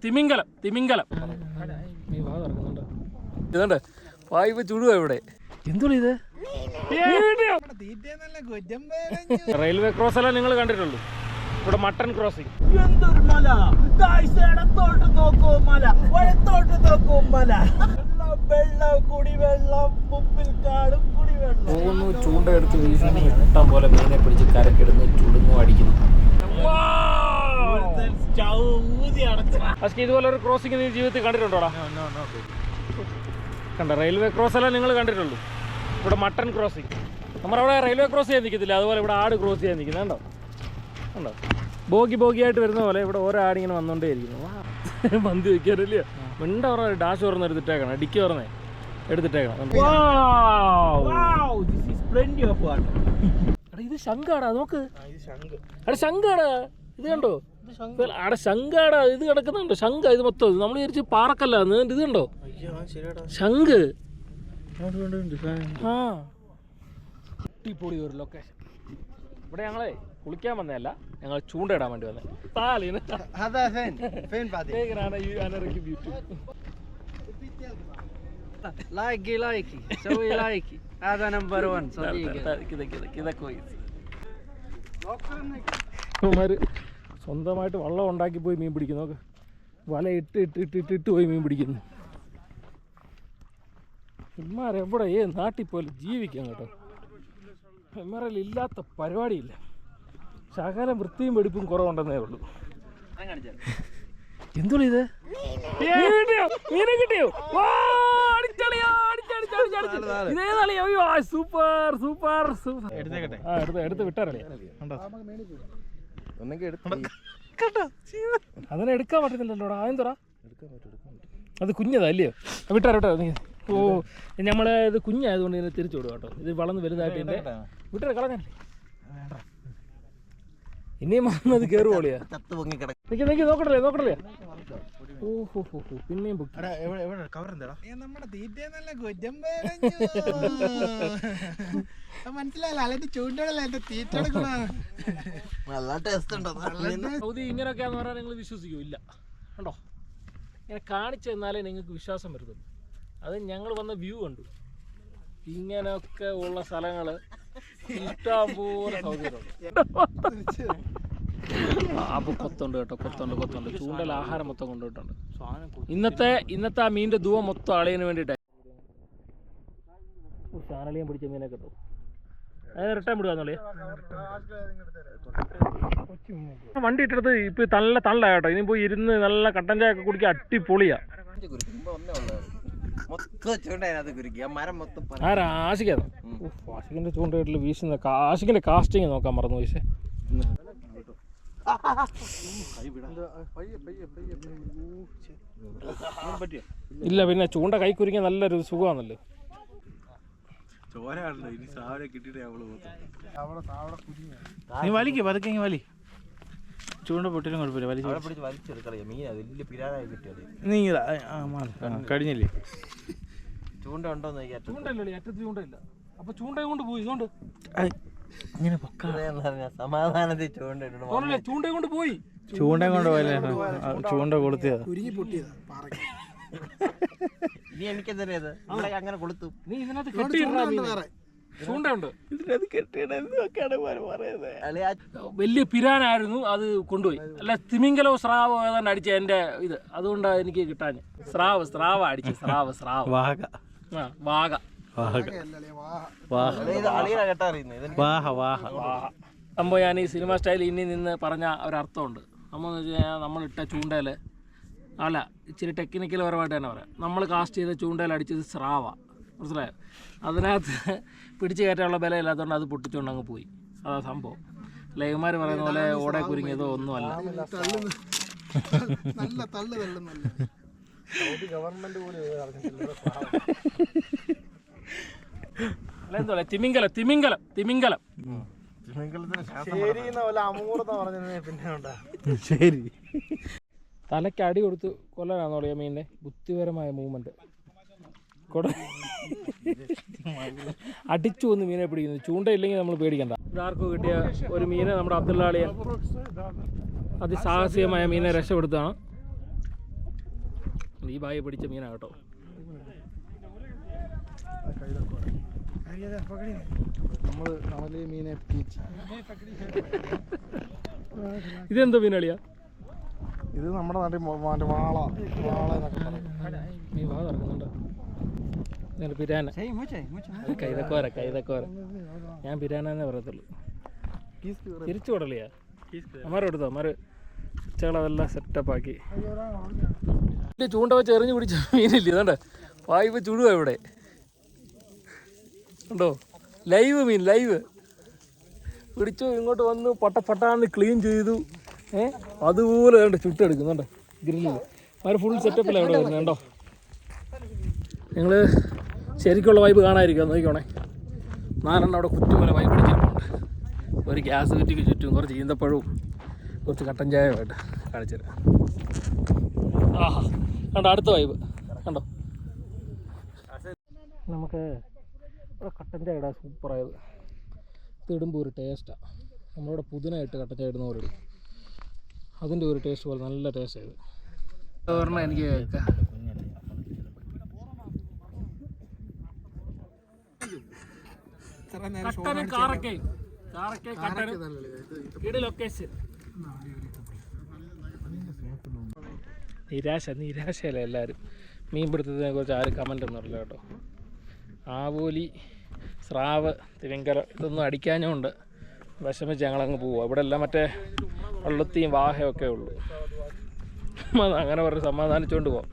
തിമിംഗലം തിമിംഗലം ഇതുണ്ട് വായ്പ ചുടുക ഇവിടെ. എന്തുള്ളൂ ഇത്? റെയിൽവേ ക്രോസ് എല്ലാം നിങ്ങൾ കണ്ടിട്ടുള്ളൂ. ഇവിടെ മട്ടൺ ക്രോസിംഗ്. എന്തൊരു മല! ഇടത്തോട്ട് നോക്കൂ മല, വലത്തോട്ട് നോക്കൂ മല. വെള്ളം കുടിവെള്ളം, മുമ്പിൽ കാടും കുടിവെള്ളം. പോകുന്നു, ചൂണ്ടയെടുത്ത് വീശുന്നു, ഇഷ്ടം പോലെ മീനെ പിടിച്ച് കരക്കിടുന്നു, ചുടുന്നു, അടിക്കുന്നു. ഇതുപോലെ ഒരു ക്രോസിംഗ് നീ ജീവിതത്തിൽ കണ്ടിട്ടുണ്ടോടാ? കണ്ട റെയിൽവേ ക്രോസ് എല്ലാം നിങ്ങൾ കണ്ടിട്ടുള്ളൂ. ഇവിടെ മട്ടൺ ക്രോസിംഗ്. നമ്മളവിടെ റെയിൽവേ ക്രോസ് ചെയ്യാൻ നിൽക്കത്തില്ല, അതുപോലെ ഇവിടെ ആട് ക്രോസ് ചെയ്യാൻ നിൽക്കുന്നത് കണ്ടോ? ഉണ്ടോ? ബോഗിയായിട്ട് വരുന്ന പോലെ ഇവിടെ ഓരോ ആടിങ്ങനെ വന്നുകൊണ്ടേ ഇരിക്കുന്നു. മന്തി വയ്ക്കാറില്ല. മിണ്ട പറഞ്ഞ ഡാഷ് തുറന്ന് എടുത്തിട്ടേക്കണം, ഡിക്കി തുറന്നേ എടുത്തിട്ടേക്കണം. ഇത് ശങ്കാടാ, നോക്ക്. അവിടെ ശങ്കാടാ, ഇത് കണ്ടോ? അവിടെ ശങ്കാടാ, ഇത് കിടക്കുന്നുണ്ടോ? ശങ്ക ഇത് മൊത്തം നമ്മൾ വിചാരിച്ച് പാറക്കല്ല, ഇത് കണ്ടോ? ശംഖ്. ആ അടിപൊളി ഒരു ലൊക്കേഷൻ. ഇവിടെ ഞങ്ങളെ കുളിക്കാൻ വന്നതല്ല, ഞങ്ങൾ ചൂണ്ടയിടാൻ വേണ്ടി വന്നത്. സ്വന്തമായിട്ട് വള്ളം ഉണ്ടാക്കി പോയി മീൻ പിടിക്കുന്നു. നോക്ക്, വല ഇട്ട് പോയി മീൻ പിടിക്കുന്നു. ഇമാരെവിടെ നാട്ടിൽ പോലെ ജീവിക്കാം കേട്ടോ. ഇമാരെല്ലാം ഇല്ലാത്ത പരിപാടിയില്ല. ശകലം വൃത്തിയും വെടിപ്പും കുറവുണ്ടെന്നേ ഉള്ളൂ. എന്തുള്ളൂ ഇത്? മീനെ കിട്ടിയോ? Super super super. എടുത്ത് വിട്ടാറേ. അതിനെ എടുക്കാൻ പറ്റുന്നില്ലല്ലോടാ. ആദ്യം തുറ. അത് കുഞ്ഞതാ അല്ലയോ? വിട്ടാറോ. ഓ, നമ്മള് ഇത് കുഞ്ഞായതുകൊണ്ട് ഇതിനെ തിരിച്ചു വിടുക കേട്ടോ. ഇത് വളർന്ന് വലുതായിട്ട് ഇതിന്റെ വിട്ടേ കളഞ്ഞ ഇനിയും വന്നത് കയറുപോളിയാ. നോക്കട്ടല്ലേ. ഓഹോ പിന്നെയും സൗദി ഇങ്ങനെയൊക്കെയാന്ന് പറഞ്ഞാൽ നിങ്ങൾ വിശ്വസിക്കൂ? ഇല്ല കണ്ടോ, ഇങ്ങനെ കാണിച്ചു തന്നാലേ നിങ്ങൾക്ക് വിശ്വാസം വരുത്തുള്ളൂ. അത് ഞങ്ങൾ വന്ന വ്യൂ കണ്ടു. ഇങ്ങനെയൊക്കെ ഉള്ള സ്ഥലങ്ങള് ഇഷ്ടം പോലെ സൗകര്യമുണ്ട്. അപ്പൊ കൊത്തുണ്ട് കേട്ടോ, കൊത്തുണ്ട്. ചൂണ്ടൽ ആഹാരം മൊത്തം കൊണ്ടുപോയിട്ടുണ്ട്. ഇന്നത്തെ ആ മീനിന്റെ ദൂവം മൊത്തം അളിയന് വേണ്ടിയിട്ടായി. ചാനളിയും പിടിച്ച മീനെ കേട്ടോ. അതിനെ റിട്ടേൺ വിടുവാന്നല്ലേ? വണ്ടി ഇട്ടെടുത്ത് ഇപ്പൊ നല്ല തള്ള കേട്ടോ. ഇനി പോയി ഇരുന്ന് നല്ല കട്ടൻ ചായ ഒക്കെ കുടിക്കാൻ അടിപൊളിയാ. ആഷിക്കിന്റെ ചൂണ്ടയിട്ടില് വീശുന്ന ആഷിക്കിന്റെ കാസ്റ്റിങ് നോക്കാൻ മറന്നു പോയിസേ. ഇല്ല, പിന്നെ ചൂണ്ട കൈ കുരുങ്ങിയ നല്ലൊരു സുഖമാണല്ലോ. നീ വലിക്ക് പതുക്കെ വലി. ചൂണ്ട പൊട്ടിലും കുഴപ്പമില്ല. നീ കഴിഞ്ഞില്ലേ? ചൂണ്ട ഉണ്ടോന്ന് ചൂണ്ടല്ലേ? അറ്റത്ത് ചൂണ്ടയില്ല. അപ്പൊ ചൂണ്ടയും കൊണ്ട് പോയി. ഇതുകൊണ്ട് ഇങ്ങനെ സമാധാനത്തിൽ ചൂണ്ടയും കൊണ്ട് പോയി. ചൂണ്ടയും കൊണ്ട് പോയല്ലേ? ചൂണ്ട കൊളുത്തിയതാ. നീ എനിക്കെന്തറിയത്? അങ്ങനെ കൊളുത്തു. നീ ഇതിനകത്ത് കെട്ടിയിട്ടുണ്ട്. ചൂണ്ടയുണ്ട് ഇതിനകത്ത് കെട്ടിയിടൊക്കെയാണ് പറയുന്നത്. വലിയ പിരാനായിരുന്നു, അത് കൊണ്ടുപോയി. അല്ല, തിമിംഗലോ സ്രാവോ ഏതാണ്ട് അടിച്ച എന്റെ ഇത്, അതുകൊണ്ടാണ് എനിക്ക് കിട്ടാൻ. സ്രാവ് അടിച്ചു. സംഭവം ഞാൻ ഈ സിനിമ സ്റ്റൈൽ ഇനി നിന്ന് പറഞ്ഞ ഒരർത്ഥമുണ്ട്. നമ്മളെന്ന് വെച്ച് കഴിഞ്ഞാൽ നമ്മളിട്ട ചൂണ്ടയിൽ അല്ല, ഇച്ചിരി ടെക്നിക്കൽ പരമായിട്ട് തന്നെ പറയാം. നമ്മൾ കാസ്റ്റ് ചെയ്ത ചൂണ്ടയിൽ അടിച്ചത് സ്രാവ, മനസ്സിലായോ? അതിനകത്ത് പിടിച്ചു കയറ്റാനുള്ള ബലമില്ലാത്തതുകൊണ്ട് അത് പൊട്ടിച്ചുകൊണ്ട് അങ്ങ് പോയി. അതാ സംഭവം. ലേഖന്മാർ പറയുന്ന പോലെ ഓടെ കുരുങ്ങിയതോ ഒന്നുമല്ല. എന്തുവാ തിമിംഗലം. ശരി, തലയ്ക്ക് അടി കൊടുത്ത് കൊല്ലാനാന്ന് പറയാ മീനിന്റെ ബുദ്ധിപരമായ മൂവ്മെന്റ്. അടിച്ചു വന്ന് മീനെ പിടിക്കുന്നു. ചൂണ്ടയില്ലെങ്കിൽ നമ്മൾ പേടിക്കണ്ട. ഇതാർക്കോ കിട്ടിയ ഒരു മീനെ നമ്മുടെ അബ്ദുള്ളാളിയെ അതിസാഹസികമായ മീനെ രക്ഷപ്പെടുത്താണ്. ഈ ബായി പിടിച്ച മീനാണ് കേട്ടോ. ഇതെന്താ മീനളിയാ? ഇത് നമ്മുടെ നാട്ടിൽ വാള എന്നൊക്കെ പറയും. നീ വാ തുറക്കുന്നുണ്ടോ? പിരാന, കൈതക്കോര. ഞാൻ പിരാനെന്നേ പറയത്തുള്ളൂ. തിരിച്ചു കൊടുളിയാ അമാരെടുത്തോ? അമാര് ചകളതെല്ലാം സെറ്റപ്പാക്കി ചൂണ്ട വെച്ച് എറിഞ്ഞു പിടിച്ച മീനില്ലേ? അതുകൊണ്ട് വായ്പ ചുടുക ഇവിടെ ഉണ്ടോ? ലൈവ് മീൻ, ലൈവ് പിടിച്ചു. ഇങ്ങോട്ട് വന്നു പട്ടാന്ന് ക്ലീൻ ചെയ്തു. അതുപോലെ കണ്ട് ചുട്ടെടുക്കുന്നുണ്ടോ ഗ്രില്ലിൽ. അവർ ഫുൾ സെറ്റപ്പിലാണ് ഇവിടെ വരുന്നത് കണ്ടോ. നിങ്ങൾ ശരിക്കുള്ള വൈബ് കാണാതിരിക്കുക. നോക്കിക്കോണേ, 4 അവിടെ കുറ്റുപോലെ വൈബ് അടിച്ചിട്ടുണ്ട്. ഒരു ഗ്യാസ് കുറ്റിക്ക് ചുറ്റും കുറച്ച് ഈന്തപ്പഴവും കുറച്ച് കട്ടൻ ചായയുമായിട്ട് കാണിച്ചു തരാം. ആഹാ കണ്ടോ അടുത്ത വൈബ് കണ്ടോ. നമുക്ക് ഇവിടെ കട്ടൻ ചായ ഇടാൻ സൂപ്പറായത്. ഇത് ഇടുമ്പോൾ ഒരു ടേസ്റ്റാണ്. നമ്മളിവിടെ പുതിനായിട്ട് കട്ടൻ ചായ ഇടുന്ന പോലെ ഇടും. അതിൻ്റെ ഒരു ടേസ്റ്റ് പോലെ നല്ല ടേസ്റ്റ് ആയത്. പറഞ്ഞാൽ എനിക്ക് നിരാശയല്ല എല്ലാവരും. മീൻ പിടുത്തതിനെ കുറിച്ച് ആരും കമൻ്റ് ഒന്നും അറിയില്ല കേട്ടോ. ആവോലി, സ്രാവ്, തിമിംഗലം ഇതൊന്നും അടിക്കാഞ്ഞുകൊണ്ട് വിഷമിച്ച് ഞങ്ങളങ്ങ് പോവുക. ഇവിടെ എല്ലാം മറ്റേ വെള്ളത്തിയും വാഹയൊക്കെ ഉള്ളൂ. അങ്ങനെ പറഞ്ഞ് സമാധാനിച്ചുകൊണ്ട് പോവാം.